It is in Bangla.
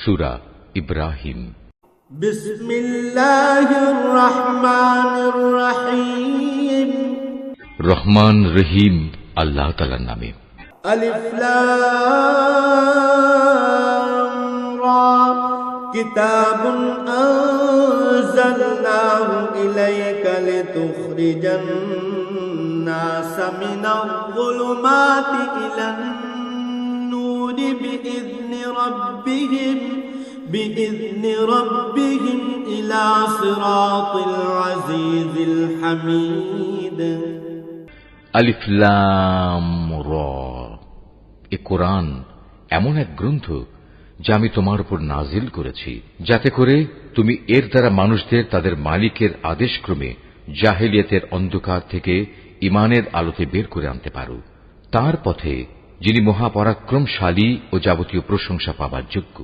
সূরা ইব্রাহিম। বিসমিল্লাহির রহমানির রহিম। রহমান রহিম আল্লাহ তাআলার নামে। আলিফ লাম রা কিতাবুন আনজালনাহু ইলাইকা লিতুখরিজান নাসা মিনাল যুলুমাতি ইলান নূরি বিইذن ربهم إلى صراط العزيز الحميد। আলিফ লাম রা। এ কোরআন এমন এক গ্রন্থ যা আমি তোমার উপর নাজিল করেছি, যাতে করে তুমি এর দ্বারা মানুষদের তাদের মালিকের আদেশক্রমে জাহেলিয়াতের অন্ধকার থেকে ঈমানের আলোতে বের করে আনতে পারো, তার পথে যিনি মহাপরাক্রমশালী ও যাবতীয় প্রশংসা পাবার যোগ্য।